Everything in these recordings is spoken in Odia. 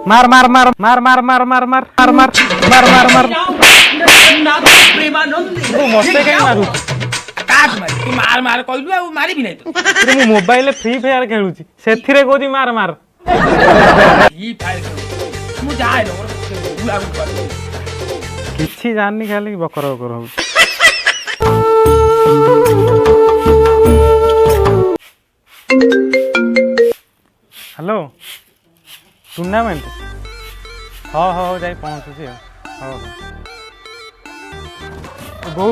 मार मार मार मार मार मार मार मार मार मार मार मार मार मस्ते कहीं मारू तू मार मार कहलु आ मारी भी नहीं तो मु मोबाइल फ्री फायर खेलुची सेथिरे कोदी मार मार ई फायर कर मु जाय रो बुला कर किछि जाननी खाली बकर बकर हो हेलो टूर्नामेंट हाँ हाँ जाई पहुँचुची हाँ बो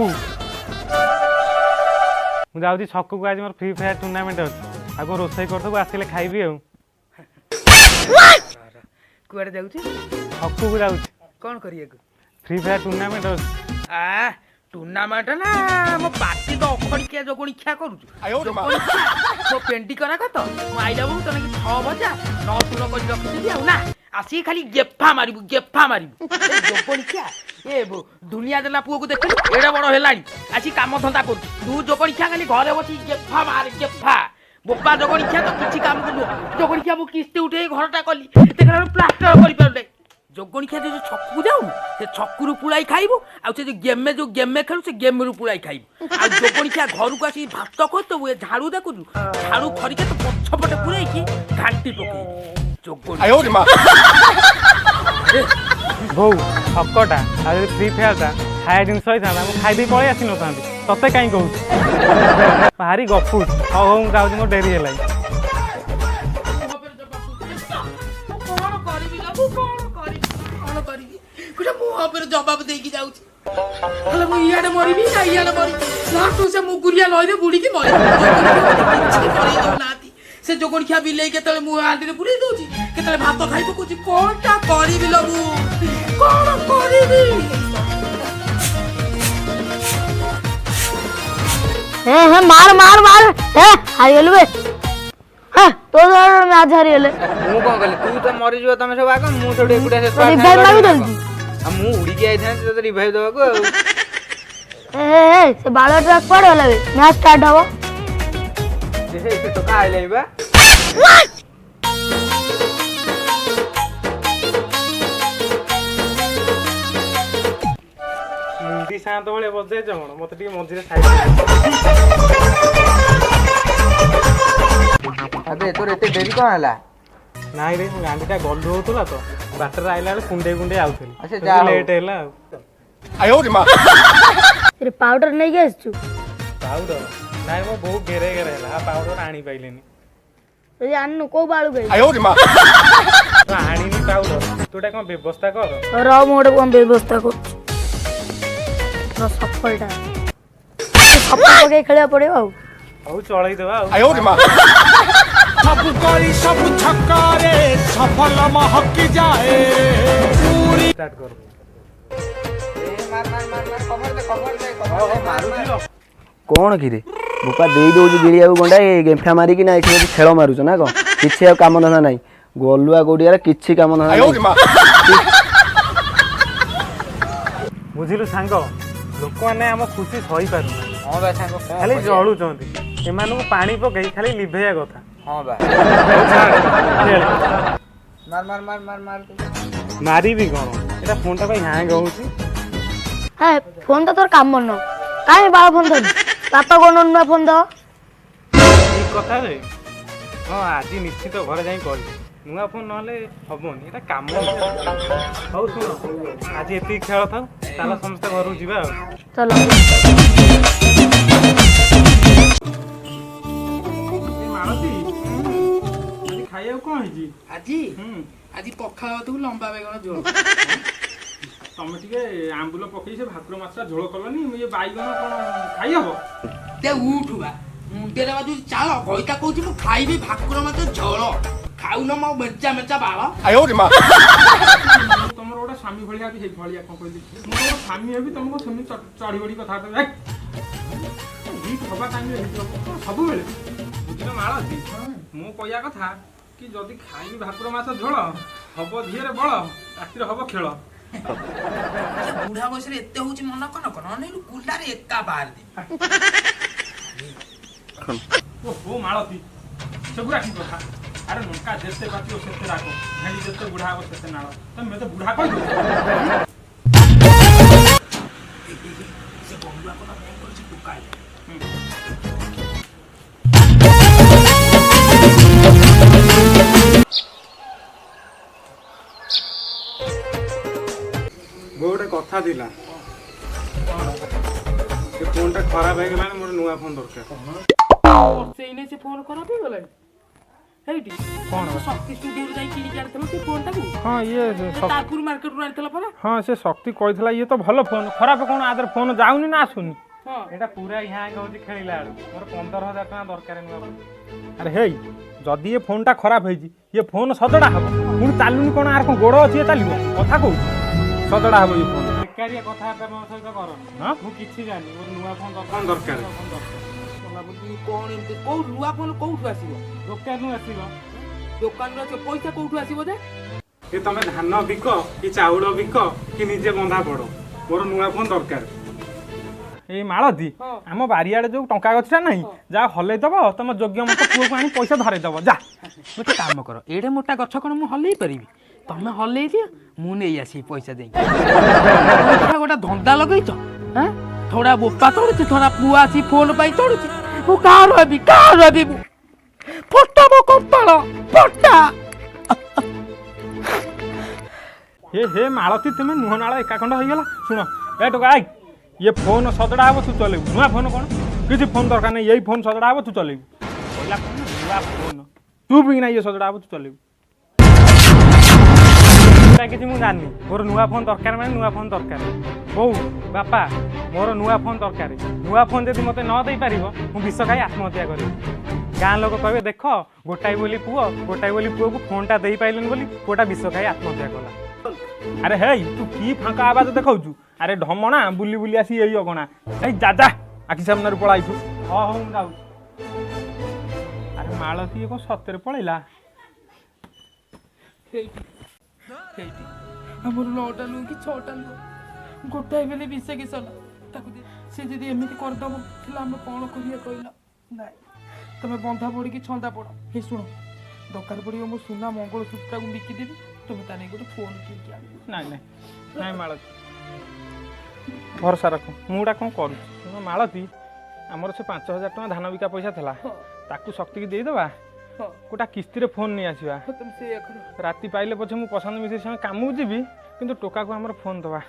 मुझे छक को आज मोर फ्री फायर टूर्नामेंट अच्छे आगे रोसई कर आसिले खाइबी आ कुआडे जाउछी छक को जाऊँ कोन करिए फ्री फायर टूर्नामेंट अच्छे आ टूर्नामेंट ना मो पार्टी तो अखड़िया जोगणिया करूछु मो पेंटी करा कत मो आइला बु तने 6 बजा 9 सुनो कर रखि आ ना आसी खाली गेफा मारिबु जोगणिया ए बो दुनिया देला पुओ को देखि एडा बड़ हेलानी आसी काम धंदा कर तू जोगणिया खाली घरे बसी गेफा मार गेफा बोपा जोगणिया तो किछि काम कर जोगणिया मो किस्ती उठे घरटा कली देखला प्लास्टर करि परले जोगणिया जो छक्कू जाऊ से छक्कू पुलाई खाइबू आ से जो गेम में खेलु से गेम रु पुलाई खाइबू आ जोगणिया घर को आसी भात करतो झाड़ू देखु झाड़ू खरिके तो पछपटे पुराई की घांटी पकई जोगणिया आयो रे मां बो छकटा आ फ्री फायर ता खाया दिन सही था मु खाइ दे पळे आसी न थांती तते काई कहू भारी गफू हो हो मु गाउ मो डेरी हेलाई जवाब देकी जाउछी हले मु इयाडे मरिबी ना इयाडे मरि लाटू से मुगुरिया लइबे बुडी की मरि करै दउनाती से जोगणिया बिलेई केतले मु हांडी रे पुरी दउची केतले भात खाइ पकुची कोनटा करिबी लबु कोन करिबी हे मार मार मार हे हारि गेलु बे हां तो मैच हारि गेले मु कोन कहली तू तो मरि जो तमे सब आक मु थोड़ी एकुडा से रिवाइव मागु दलती मु उड़ी के आइ थाने तो रिवाइव दवा को ए से बालो ट्रैक पड़ होला बे मैच स्टार्ट हबो से तो का आइले बा मुंडी शांत बळे बजे जमण मते टी मझिरे साइड अबे तोर एते देरी कोन हला नाइ रे गांडीटा गल्लू होतला तो बाटर आइला बेले कुंडे कुंडे आउथली अच्छा जा लेट हैला आयो रे मां रे पाउडर नै गेस छु पाउडर नाइ मो बहु घेरे घेरे हैला पाउडर आनी पाइलेनी रे अन्नु को बाळू गई आयो रे मां आनी नी पाउडर तोटा कोन व्यवस्था कर र मोड कोन व्यवस्था को न सफलटा सफल के खेले पड़े आउ हौ चळै देबा आयो रे मां सब कोई सब छक्का रे सफल महकी जाए पूरी स्टार्ट कर खबर दे कौन कि रे बुपा दे दउची गिड़िया गंडा ए गेफा मारी कि ना एठी खेल मारुछ ना को किछि काम धंदा नाही गोलुआ गोडिया किछि काम धंदा आयो रे मां बुझिलु सांग लोक माने हम खुशी सही पारु हां बा सांग खाली जळू चंती एमानु पानी पकई खाली लिभेया कथा हां बा मार मार मार मार मार मारी भी कोन एटा फोन टा भाई हैंग होउची हे फोन तो तोर काम न काहे बाळ फोन धर पापा कोन न फोन द ठीक कथा रे हां आज निश्चित घर जाई कॉल नुआ फोन नहले हबोनी एटा काम हौ सुन आज एती खेल था ताला समस्त घर जिबा चलो मारती खाइयो कोन हिजी आजी पखाळ तू लंबा बेगण झोल तमे टिके आंबुल पकई से भाकुर माछरा झोल करलनी ये बाईगण कोन खाइ हबो ते उठुबा मुंडे रे बाजू चाल कइता कहूची मु खाइबी भाकुर माछ झोल खाउ न मो मेचा मेचा बाळ आयो रे मां तमरो ओटा स्वामी भलिया भी हे भलिया कोन कहली मोर स्वामी हेबी तमको सेमी चढ़ी बड़ी कथा तो वीक हबा टाइम रे सब बेले बुझिलो माळती मो कहिया कथा कि जदी खाइनी भाकुर माछ झोल हबो धिरे बळ रातिर हबो खेल बुढ़ा बयस एते होची मन कन कन अनेलु कुल्ला रे एका बाहर दे ओ माळती सेगुरा की कथा ଆରେ ଲଙ୍କା ଯେତେ ବାଟିବ ସେତେ ରାଗ, ଭେଣ୍ଡି ଯେତେ ବୁଢା ହବ ସେତେ ନାଳ। ତମେ ମତେ ବୁଢା କହିଲ? ଗୋଟେ କଥା ଥିଲା, ସେ ଫୋନଟା ଖରାପ ହେଇଗଲାଣି, ମୋର ନୂଆ ଫୋନ ଦରକାର। ସେଇନେ ସେ ଫୋନ ଖରାପ ହେଇଗଲାଣି। ହେଇଟି କଣ ଶକ୍ତି ଷ୍ଟୁଡିଓରୁ ଯାଇ କିଣିକି ଆଣିଥିଲ ସେ ଫୋନଟାକୁ? ହଁ ଇଏ ତାରପୁର ମାର୍କେଟରୁ ଆଣିଥିଲ ପରା? ହଁ ସେ ଶକ୍ତି କହିଥିଲା ଇଏ ତ ଭଲ ଫୋନ, ଖରାପ କଣ ଆଦର ଫୋନ ଯାଉନି ନା ଆସୁନି? ହଁ ଏଇଟା ପୁରା ହ୍ୟାଙ୍ଗ ହଉଛି ଖେଳିଲା ବେଳୁ। ମୋର 15,000 ଟଙ୍କା ଦରକାର ନୂଆ ଫୋନ। ଆରେ ହେଇ ଯଦି ଏ ଫୋନଟା ଖରାପ ହେଇଛି ଇଏ ଫୋନ ସଜଡ଼ା ହବ, ପୁଣି ଚାଲୁନି କଣ? ଆର କଣ ଗୋଡ଼ ଅଛି ଚାଲିବ? କଥା କହୁଛି ସଜଡ଼ା ହବ ଇଏ ଫୋନ। ବେକାରିଆ କଥାବାର୍ତ୍ତା ମୋ ସହିତ କର। ହଁ ମୁଁ କିଛି ଜାଣିନି, ମୋର ନୂଆ ଫୋନ ଦରକାର। କଣ ଏମିତି କୋଉ ନୂଆ ଫୋନ କୋଉଠୁ ଆସିବ? ଦୋକାନରୁ ଆସିବ। ଦୋକାନରୁ ଆସିବ, ପଇସା କୋଉଠୁ ଆସିବ ଯେ? କି ତମେ ଧାନ ବିକ କି ଚାଉଳ ବିକ କି ନିଜେ ବନ୍ଧା ପଡ, ମୋର ନୂଆ ଫୋନ ଦରକାର। ଏଇ ମାଳତୀ ଆମ ବାରିଆଡେ ଯୋଉ ଟଙ୍କା ଗଛଟା ନାହିଁ, ଯାହା ହଲେଇ ଦବ ତମ ଯୋଗ୍ୟ ମତ ପୁଅକୁ ଆଣି ପଇସା ଧରେଇ ଦବ। ଯା ଗୋଟେ କାମ କର, ଏଡେ ମୋଟା ଗଛ କଣ ମୁଁ ହଲେଇ ପାରିବି? ତମେ ହଲେଇ ଦିଅ, ମୁଁ ନେଇ ଆସିବି ପଇସା ଦେଇକି। ଗୋଟେ ଧନ୍ଦା ଲଗେଇଛ? ଥୋଡ଼ା ବୋପା ଚଢୁଛି, ଥୋଡ଼ା ପୁଅ ଆସି ଫୋନ ପାଇଁ ଚଢୁଛି। ମୁଁ କାହାର ହେବି, କାହାର ହେବି? ମୁଁ ଫଟା ମୋ କପାଳ ଫଟା। ହେ ମାଳତୀ ତୁମେ ନୁହଁ ନାଳ ଏକାଖଣ୍ଡ ହେଇଗଲା। ଶୁଣ ଏ ଟୋକା ଆଇ, ଇଏ ଫୋନ ସଜଡ଼ା ହବ ତୁ ଚଲେଇବୁ। ନୂଆ ଫୋନ କଣ କିଛି ଫୋନ ଦରକାର ନାହିଁ, ଏଇ ଫୋନ ସଜଡ଼ା ହବ ତୁ ଚଲେଇବୁ। କହିଲା କଣ ନୂଆ ଫୋନ, ତୁ ବି ନା ଇଏ ସଜଡ଼ା ହବ ତୁ ଚଲେଇବୁ। କିଛି ମୁଁ ଜାଣିନି, ମୋର ନୂଆ ଫୋନ ଦରକାର ମାନେ ନୂଆ ଫୋନ ଦରକାର। ହଉ ବାପା ମୋର ନୂଆ ଫୋନ ଦରକାର। ନୂଆ ଫୋନ ଯଦି ମୋତେ ନ ଦେଇପାରିବ ମୁଁ ବିଷ ଖାଇ ଆତ୍ମହତ୍ୟା କରିବି। ଗାଁ ଲୋକ କହିବେ ଦେଖ ଗୋଟାଏ ବୋଲି ପୁଅକୁ ଫୋନଟା ଦେଇପାରିଲୁନି ବୋଲି ପୁଅଟା ବିଷ ଖାଇ ଆତ୍ମହତ୍ୟା କଲା। ଆରେ ହେଇ ତୁ କି ଫାଙ୍କା ଆବାଜ ଦେଖାଉଛୁ? ଆରେ ଢମଣା ବୁଲି ବୁଲି ଆସି ଏଇ ଅଗଣା। ଏଇ ଯା ଆଖି ସାମ୍ନାରୁ ପଳାଇଛୁ। ହଁ ହଉ ମୁଁ ଯାଉଛି। ଆରେ ମାଳତୀ କଣ ସତରେ ପଳେଇଲା? ଆମର 9ଟା ଲୁହ କି 6ଟା ଲୁହ, ଗୋଟାଏ ବେଲେ ବିଷ କିସଲା ତାକୁ ସେ ଯଦି ଏମିତି କରିଦବ ତାହେଲେ ଆମେ କଣ କରିବା କହିଲ? ନାଇଁ ତମେ ବନ୍ଧା ପଡ଼ିକି ଛନ୍ଦା ପଡ଼। ହେ ଶୁଣ, ଦରକାର ପଡ଼ିବ ମୋ ସୁନା ମଙ୍ଗଳସୂତ୍ରଟାକୁ ବିକିଦେବି, ତମେ ତା ନେଇ ଗୋଟେ ଫୋନ କିଣିକି ଆଣିବ। ନାଇଁ ମାଳତୀ ଭରସା ରଖ, ମୁଁ ଏଇଟା କ'ଣ କରୁଛି? ମାଳତୀ ଆମର ସେ 5,000 ଟଙ୍କା ଧାନ ବିକା ପଇସା ଥିଲା, ତାକୁ ଶକ୍ତିକି ଦେଇଦେବା, ଗୋଟା କିସ୍ତିରେ ଫୋନ୍ ନେଇ ଆସିବା। ରାତି ପାଇଲେ ପଛେ ମୁଁ ପସନ୍ଦ ମିଶେଇ ସାଙ୍ଗେ କାମକୁ ଯିବି, କିନ୍ତୁ ଟୋକାକୁ ଆମର ଫୋନ୍ ଦେବା।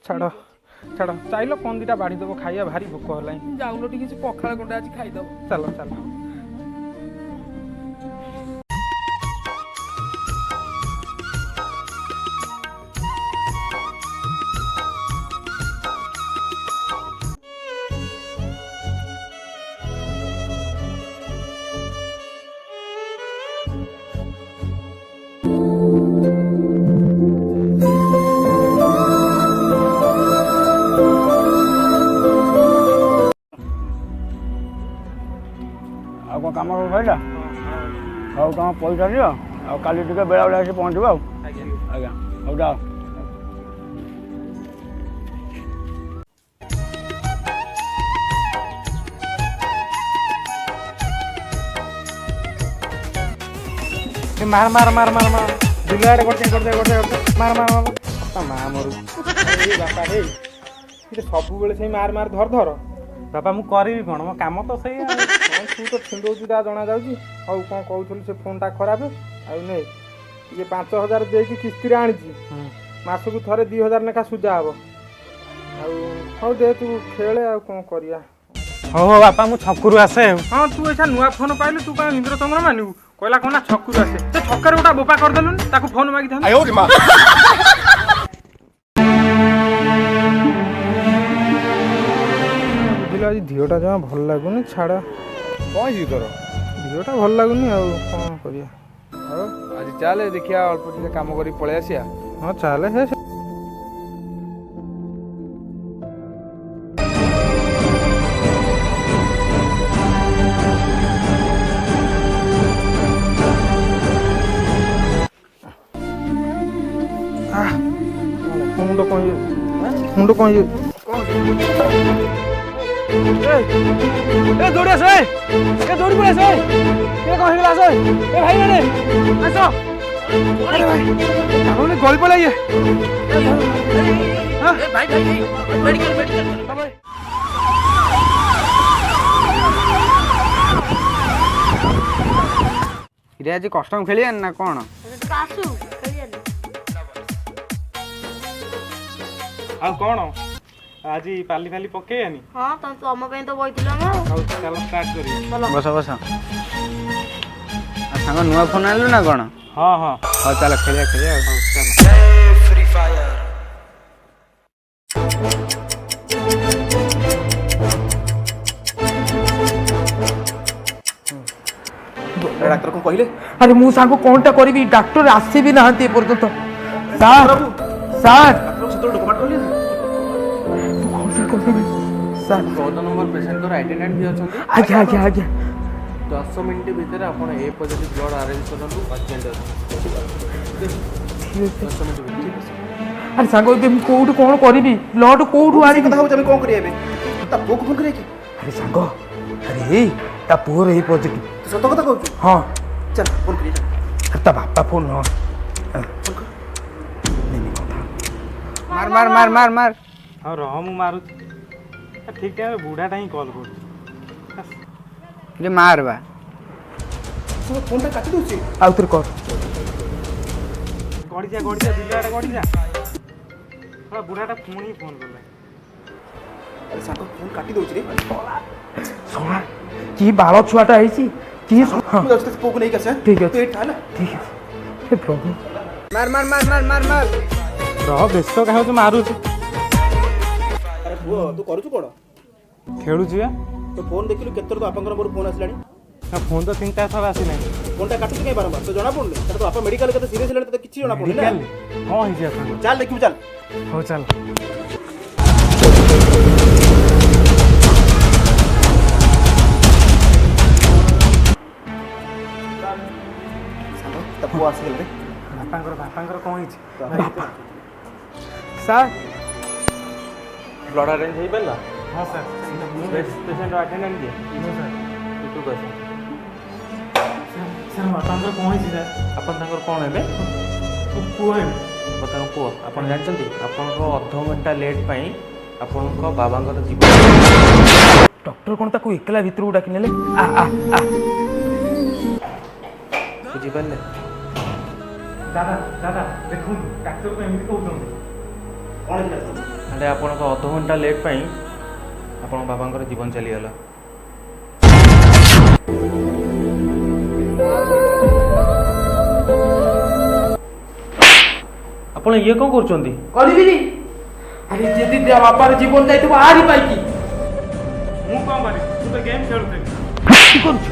ଛାଡ଼ ଚାଇଲ କ'ଣ ଦୁଇଟା ବାଢ଼ି ଦେବ, ଖାଇବା ଭାରି ଭୋକ ହେଲାଣି। ଯାଉନ ଟିକେ ସେ ପଖାଳ ଗଣ୍ଡା ଆଜି ଖାଇଦେବ। ଚାଲ ଆଉ କ'ଣ କାମ ଭାଇଟା? ହଉ ତମ ପଇସା ଦିଅ, ଆଉ କାଲି ଟିକେ ବେଳାବେଳେ ଆସି ପହଞ୍ଚିବ। ଆଉ ଆଜ୍ଞା ହଉ ଯାଅ। ମାର ବିଲ ଆଡ଼େ ଗୋଟେ ମାର ମା ମରୁ। ବାପା ହେଇ ସବୁବେଳେ ସେଇ ମାର ଧର। ବାପା ମୁଁ କରିବି କ'ଣ? ମୋ କାମ ତ ସେଇ। ତୁ ତ ଛିଣ୍ଡଉଛୁ ଯାହା ଜଣାଯାଉଛି। ହଉ କ'ଣ କହୁଥିଲୁ, ସେ ଫୋନ୍ଟା ଖରାପ ଆଉ ନେ ଇଏ 5,000 ଦେଇକି କିସ୍ତିରେ ଆଣିଛି, ମାସକୁ ଥରେ 2,000 ଲେଖା ସୁଝା ହବ। ଆଉ ହଉ ଦେ ତୁ ଖେଳେ, ଆଉ କ'ଣ କରିବା। ହଉ ବାପା ମୁଁ ଛକରୁ ଆସେ। ହଁ ତୁ ଏଇଟା ନୂଆ ଫୋନ୍ ପାଇଲୁ, ତୁ କ'ଣ ଇନ୍ଦ୍ର ଚନ୍ଦ୍ର ମାନିବୁ? କହିଲା କ'ଣ ନା ଛକରୁ ଆସେ, ସେ ଛକରେ ଗୋଟେ ବୋପା କରିଦେଲୁନି, ତାକୁ ଫୋନ୍ ମାଗିଥାନ୍ତି। ବୁଝିଲ ଆଜି ଝିଅଟା ଜମା ଭଲ ଲାଗୁନି। ଛାଡ଼ କ'ଣ ହେଇଛି ତୋର? ଝିଅଟା ଭଲ ଲାଗୁନି, ଆଉ କ'ଣ କରିବା। ଆଉ ଆଜି ଚାଲେ ଦେଖିବା, ଅଳ୍ପ ଟିକେ କାମ କରି ପଳେଇ ଆସିବା। ହଁ ଚାଲେ। ହେ ମୁଣ୍ଡ କ'ଣ ଦୌଡ଼ି ଆସ ଦୌଡ଼ି ପଳେଇ ଆସ କଣ ହେଇଗଲା ଆସ ଭାଇ ମାନେ ଆସ ଆରେ ଭାଇ ଆପଣ ଗଳି ପଳେଇ ଭାଇ ମେଡିକାଲ ମେଡିକାଲ ଇରେ ଆଜି କଷ୍ଟମ ଖେଳିବା ନା କ'ଣ? ଆସୁ ଖେଳିଆନି। ଆଉ କ'ଣ ଆଜି ପାଲି ଫାଲି ପକେଇବାନି? ହଁ ତମ ପାଇଁ ତ ବଇଥିଲ ଆମେ। ହଉ ଚାଲ ଷ୍ଟାର୍ଟ କରିବା। ବସ ବସ। ଆଉ ସାଙ୍ଗ ନୂଆ ଫୋନ୍ ଆଣିଲୁ ନା କ'ଣ? ହଁ ହଁ ହଉ ଚାଲ ଖେଳିବା ଖେଳିବା ଆଉ। ହଉ ଚାଲ। ଡାକ୍ତର କଣ କହିଲେ? ଆରେ ମୁଁ ସାଙ୍ଗ କଣଟା କରିବି ଡାକ୍ତର ଆସିବି ନାହାନ୍ତି ଏପର୍ଯ୍ୟନ୍ତ। ସାର୍ ସାର୍ ସାର୍ 14 ନମ୍ବର ପେସେଣ୍ଟଙ୍କର ଆଇଡେଣ୍ଟିଟି ବି ଅଛନ୍ତି। ଆଜ୍ଞା ଆଜ୍ଞା ଆଜ୍ଞା 10 ମିନିଟ୍ ଭିତରେ ଆପଣ ଏ ପଜିଟିଭ୍ ବ୍ଲଡ୍ ଆରେଞ୍ଜ କରନ୍ତୁ। ଅର୍ଜେଣ୍ଟ ଅଛି। ଆରେ ସାଙ୍ଗ ଏବେ ମୁଁ କୋଉଠୁ କ'ଣ କରିବି ବ୍ଲଡ୍ କୋଉଠୁ ଆଣିବି? କଥା ହଉଛି ଆମେ କଣ କରିବା ଏବେ? ତା ପୁଅକୁ ଫୋନ କରିବା କି? ଆରେ ସାଙ୍ଗ ଆରେ ଏଇ ତା ପୁଅର ଏଇ ପଜିଟିଭ। ତୁ ସତ କଥା କହୁଛୁ? ହଁ ଚାଲ ଫୋନ କରିବା। ଆରେ ତା ବାପା ଫୋନ୍ ନୁହଁ। ମାର ମାର ମାର ମାର ମାର। ହଉ ରହ ମୁଁ ମାରୁଛି। ଠିକ୍ ଟାଇମ୍ରେ ବୁଢ଼ାଟା ହିଁ କଲ୍ କରୁଛି। ଯେ ମାର ବା। ଫୋନଟା କାଟି ଦଉଛି। ଆଉ ଥରେ କର। ଗଡ଼ିଯା ବିଲ ଆଡ଼େ ଗଡ଼ିଯା। ବୁଢ଼ାଟା ପୁଣି ଫୋନ୍ କଲା। ଆରେ ସାଙ୍ଗ ଫୋନ କାଟି ଦଉଛି ରେ। ଶୁଣା କି ବାଳ ଛୁଆଟା ହେଇଛି କି ମୁଁ ଯାଉଛି ତା ପୁଅକୁ ନେଇକି ଆସେ। ଠିକ୍ ଅଛି। ତୁ ଏଇଠି ହେଲା। ଠିକ୍ ଅଛି ହେ ପ୍ରଭୁ ମାର ମାର ମାର ମାର ମାର ମାର। ରହ ବ୍ୟସ୍ତ କାହାକୁ ମାରୁଛି। ଆରେ ପୁଅ ତୁ କରୁଛୁ କ'ଣ? ଖେଳୁଛି ବା। ତୋ ଫୋନ ଦେଖିଲୁ କେତେଥର ତୋ ବାପାଙ୍କର ମୋର ଫୋନ ଆସିଲାଣି? ଫୋନ୍ ତ 3-4 ଥର ଆସିଲାଣି। ଫୋନଟା କାଟୁଛୁ କାଇଁ ବାରମ୍ବାର? ତ ଜଣା ପଡୁନି? ତୋ ବାପା ମେଡିକାଲ କେତେ ସିରିୟସ୍ ହେଲାଣି ତତେ କିଛି ଜଣା ପଡୁନି ନା? କ'ଣ ହେଇଛି ଆପଣଙ୍କୁ? ଚାଲ ଦେଖିବୁ ଚାଲ। ହଉ ଚାଲ। ତା ପୁଅ ଆସିଗଲା ରେ। ବାପାଙ୍କର କ'ଣ ହେଇଛି? ସାର୍ ବ୍ଲଡ୍ ଆରେଞ୍ଜ ହେଇପାରିଲା? ହଁ ସାର୍। ପେସେଣ୍ଟ ଆଟେଣ୍ଡାଣ୍ଟ କିଏ? ମୁଁ ସାର୍। ଏଠୁକୁ ଆସ। ସାର୍ ବାପାଙ୍କର କ'ଣ ହେଇଛି ସାର୍? ଆପଣ ତାଙ୍କର କ'ଣ ହେବେ? ପୁଅ ହେବେ। ତାଙ୍କ ପୁଅ। ଆପଣ ଜାଣିଛନ୍ତି ଆପଣଙ୍କ ଅଧଘଣ୍ଟା ଲେଟ୍ ପାଇଁ ଆପଣଙ୍କ ବାବାଙ୍କର ଜୀବନ। ଡକ୍ଟର କ'ଣ ତାକୁ ଏକଲା ଭିତରକୁ ଡାକି ନେଲେ? ବୁଝିପାରିଲେ? ଦାଦା ଦେଖନ୍ତୁ ଡାକ୍ତର ତ ଏମିତି କହୁଛନ୍ତି। କ'ଣ ହେଇଥିଲା? ହେଲେ ଆପଣଙ୍କ ଅଧଘଣ୍ଟା ଲେଟ୍ ପାଇଁ ଆପଣଙ୍କ ବାବାଙ୍କର ଜୀବନ ଚାଲିଗଲା। ଆପଣ ଇଏ କ'ଣ କରୁଛନ୍ତି? କରିବିନି। ଆରେ ଯଦି ତା ବାପାର ଜୀବନ ଯାଇଥିବ ଆରି ପାଇକି ମୁଁ କ'ଣ କରିବି? ତୁ ତ ଗେମ୍ ଖେଳୁଥିଲି। କି କରୁଛୁ?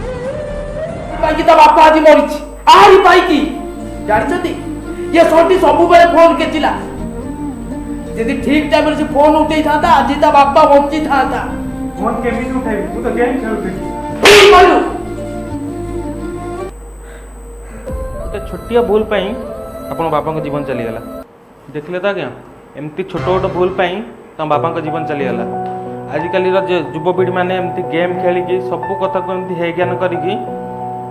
ପାଇକି ତା ବାପା ଆଜି ମରିଛି ଆରି ପାଇକି। ଜାଣିଛନ୍ତି ଇଏ ସଟି ସବୁବେଳେ ଫୋନ୍ କେଚିଲା। ଯଦି ଠିକ୍ ଟାଇମରେ ସେ ଫୋନ୍ ଉଠେଇଥାନ୍ତା ଆଜି ତା ବାପା ବଞ୍ଚିଥାନ୍ତା। ଫୋନ୍ କେମିତି ଉଠେଇବି? ମୁଁ ତ ଗେମ୍ ଖେଳୁଥିଲି। କହିଲୁ ଗୋଟେ ଛୋଟିଆ ଭୁଲ ପାଇଁ ଆପଣଙ୍କ ବାପାଙ୍କ ଜୀବନ ଚାଲିଗଲା। ଦେଖିଲେ ତ ଆଜ୍ଞା, ଏମିତି ଛୋଟ ଛୋଟ ଭୁଲ ପାଇଁ ତମ ବାପାଙ୍କ ଜୀବନ ଚାଲିଗଲା। ଆଜିକାଲିର ଯୁବପିଢ଼ି ମାନେ ଏମିତି ଗେମ୍ ଖେଳିକି ସବୁ କଥାକୁ ଏମିତି ହେୟଜ୍ଞାନ କରିକି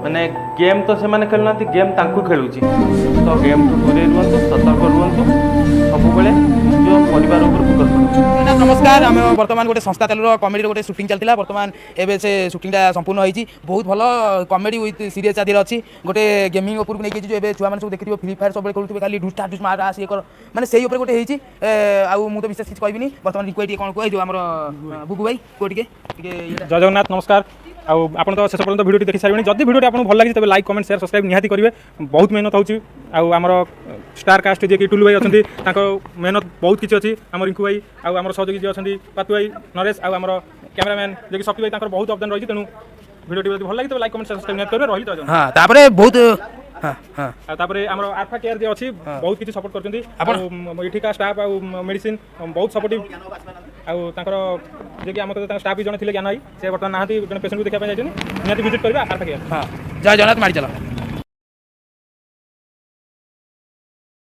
ମାନେ ଗେମ୍ ତ ସେମାନେ ଖେଳୁନାହାନ୍ତି, ଗେମ୍ ତାଙ୍କୁ ଖେଳୁଛି। ତ ଗେମ୍ଠୁ ଦୂରେଇ ରୁହନ୍ତୁ, ସତର୍କ ରୁହନ୍ତୁ, ସବୁବେଳେ ନିଜ ପରିବାର ଉପରେ ଫୋକସ୍ କରନ୍ତୁ। ନମସ୍କାର। ଆମେ ବର୍ତ୍ତମାନ ଗୋଟେ ସଂସ୍ଥା ଚାଲୁର କମେଡ଼ିର ଗୋଟେ ସୁଟିଂ ଚାଲିଥିଲା। ବର୍ତ୍ତମାନ ଏବେ ସେ ସୁଟିଂଟା ସମ୍ପୂର୍ଣ୍ଣ ହେଇଛି। ବହୁତ ଭଲ କମେଡ଼ି ୱିଥ୍ ସିରିୟସ୍ ଆଦିରେ ଅଛି। ଗୋଟେ ଗେମିଂ ଉପରକୁ ନେଇକି ଯେଉଁ ଏବେ ଛୁଆମାନେ ସବୁ ଦେଖିଥିବ ଫ୍ରି ଫାୟାର ସବୁବେଳେ ଖେଳୁଥିବେ, ଖାଲି ଢୁଷ୍ଟା ଢୁସ୍ ମାର ଆସ ଇଏ କର, ମାନେ ସେଇ ଉପରେ ଗୋଟେ ହେଇଛି। ଆଉ ମୁଁ ତ ବିଶେଷ କିଛି କହିବିନି। ବର୍ତ୍ତମାନ ରିକ୍ୱେଷ୍ଟ ଟିକେ କ'ଣ କୁହ, ଏଇ ଯେଉଁ ଆମର ବୁଗୁ ଭାଇ କୁହ ଟିକେ ଜୟ ଜଗନ୍ନାଥ, ନମସ୍କାର। ଆଉ ଆପଣ ତ ଶେଷ ପର୍ଯ୍ୟନ୍ତ ଭିଡ଼ିଓଟି ଦେଖି ସାରିବେଣି। ଯଦି ଭିଡ଼ିଓଟି ଆପଣଙ୍କୁ ଭଲ ଲାଗିଛି ତେବେ ଲାଇକ୍, କମେଣ୍ଟ, ସେୟାର, ସବସ୍କ୍ରାଇବ୍ ନିହାତି କରିବେ। ବହୁତ ମେହନତ ହେଉଛି। ଆଉ ଆମର ଷ୍ଟାର କାଷ୍ଟ ଯିଏକି ଟୁଲୁ ଭାଇ ଅଛନ୍ତି, ତାଙ୍କ ମେହନତ ବହୁତ କିଛି ଅଛି। ଆମର ରିଙ୍କୁ ଭାଇ ଆଉ ଆମର ସହଯୋଗୀ ଯିଏ ଅଛନ୍ତି ପାତୁ ଭାଇ, ନରେଶ ଆଉ ଆମର କ୍ୟାମେରାମ୍ୟାନ୍ ଯିଏକି ଶକ୍ତି ଭାଇ, ତାଙ୍କର ବହୁତ ଅବଦାନ ରହିଛି। ତେଣୁ ଭିଡ଼ିଓଟି ଯଦି ଭଲ ଲାଗିଛି ତେବେ ଲାଇକ୍, କମେଣ୍ଟ, ସବସ୍କ୍ରାଇବ୍ ନିହାତି କରିବେ। ରହିଲି ଜୟ ଜଗନ୍ନାଥ। ହଁ ତାପରେ ବହୁତ ଆଉ ତାପରେ ଆମର ଆଲଫା କେୟାର ଯିଏ ଅଛି ବହୁତ କିଛି ସପୋର୍ଟ କରୁଛନ୍ତି। ଆପଣ ଏଠିକା ଷ୍ଟାଫ୍ ଆଉ ମେଡ଼ିସିନ ବହୁତ ସପୋର୍ଟିଭ। ଆଉ ତାଙ୍କର ଯିଏକି ଆମ ତାଙ୍କ ଷ୍ଟାଫ୍ ବି ଜଣେ ଥିଲେ ଜ୍ଞାନ ଭାଇ, ସେ ବର୍ତ୍ତମାନ ନାହାନ୍ତି, ଜଣେ ପେସେଣ୍ଟକୁ ଦେଖିବା ପାଇଁ ଯାଇଛନ୍ତି। ନିହାତି ଭିଜିଟ୍ କରିବା ଆଲଫା କେୟାର। ହଁ ଜୟ ଜଗନ୍ନାଥ, ମାଡ଼ି ଚାଲ।